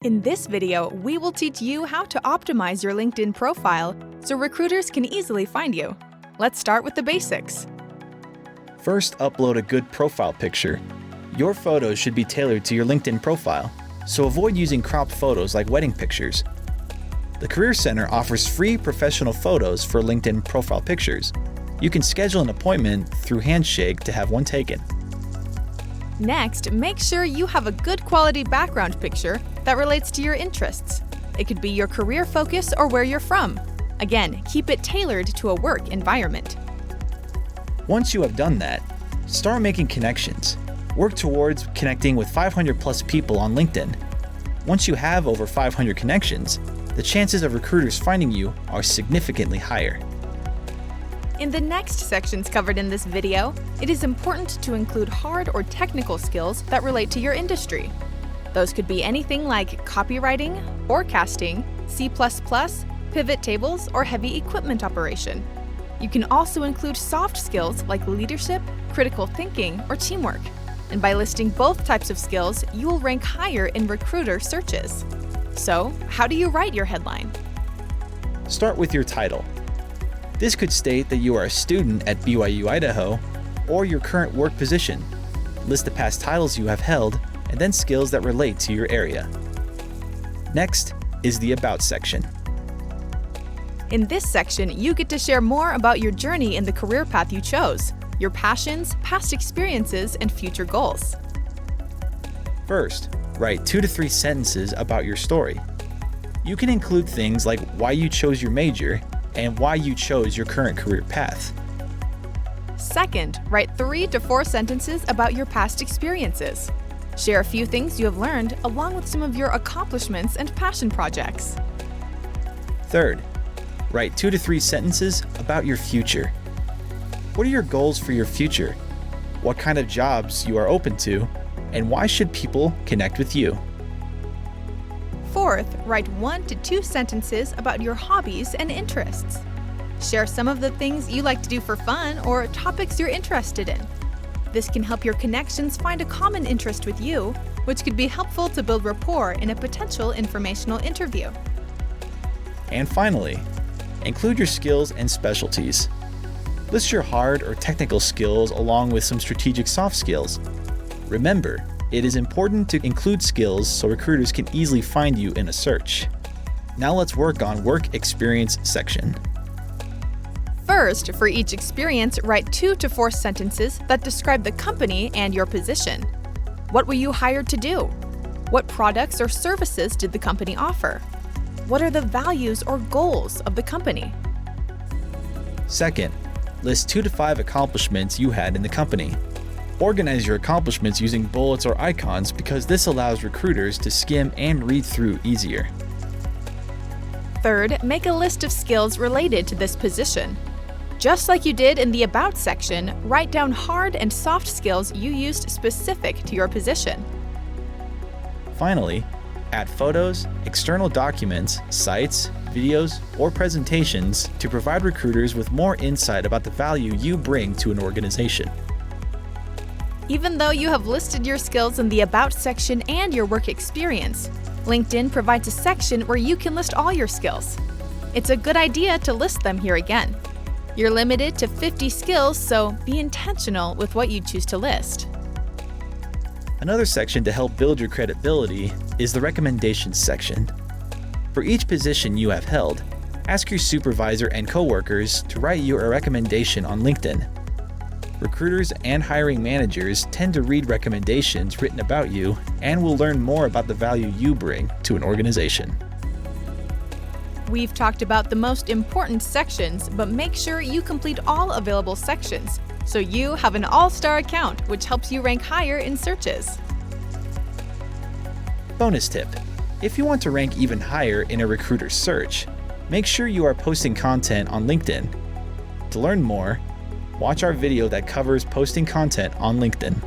In this video, we will teach you how to optimize your LinkedIn profile so recruiters can easily find you. Let's start with the basics. First, upload a good profile picture. Your photos should be tailored to your LinkedIn profile, so avoid using cropped photos like wedding pictures. The Career Center offers free professional photos for LinkedIn profile pictures. You can schedule an appointment through Handshake to have one taken. Next, make sure you have a good quality background picture that relates to your interests. It could be your career focus or where you're from. Again, keep it tailored to a work environment. Once you have done that, start making connections. Work towards connecting with 500 plus people on LinkedIn. Once you have over 500 connections, the chances of recruiters finding you are significantly higher. In the next sections covered in this video, it is important to include hard or technical skills that relate to your industry. Those could be anything like copywriting, forecasting, C++, pivot tables, or heavy equipment operation. You can also include soft skills like leadership, critical thinking, or teamwork. And by listing both types of skills, you will rank higher in recruiter searches. So, how do you write your headline? Start with your title. This could state that you are a student at BYU-Idaho or your current work position. List the past titles you have held and then skills that relate to your area. Next is the About section. In this section, you get to share more about your journey in the career path you chose, your passions, past experiences, and future goals. First, write 2 to 3 sentences about your story. You can include things like why you chose your major and why you chose your current career path. Second, write 3 to 4 sentences about your past experiences. Share a few things you have learned along with some of your accomplishments and passion projects. Third, write 2 to 3 sentences about your future. What are your goals for your future? What kind of jobs you are open to? And why should people connect with you? Fourth, write 1 to 2 sentences about your hobbies and interests. Share some of the things you like to do for fun or topics you're interested in. This can help your connections find a common interest with you, which could be helpful to build rapport in a potential informational interview. And finally, include your skills and specialties. List your hard or technical skills along with some strategic soft skills. Remember, it is important to include skills so recruiters can easily find you in a search. Now let's work on Work Experience section. First, for each experience, write 2 to 4 sentences that describe the company and your position. What were you hired to do? What products or services did the company offer? What are the values or goals of the company? Second, list 2 to 5 accomplishments you had in the company. Organize your accomplishments using bullets or icons because this allows recruiters to skim and read through easier. Third, make a list of skills related to this position. Just like you did in the About section, write down hard and soft skills you used specific to your position. Finally, add photos, external documents, sites, videos, or presentations to provide recruiters with more insight about the value you bring to an organization. Even though you have listed your skills in the About section and your work experience, LinkedIn provides a section where you can list all your skills. It's a good idea to list them here again. You're limited to 50 skills, so be intentional with what you choose to list. Another section to help build your credibility is the Recommendations section. For each position you have held, ask your supervisor and coworkers to write you a recommendation on LinkedIn. Recruiters and hiring managers tend to read recommendations written about you and will learn more about the value you bring to an organization. We've talked about the most important sections, but make sure you complete all available sections so you have an all-star account, which helps you rank higher in searches. Bonus tip: if you want to rank even higher in a recruiter's search, make sure you are posting content on LinkedIn. To learn more, watch our video that covers posting content on LinkedIn.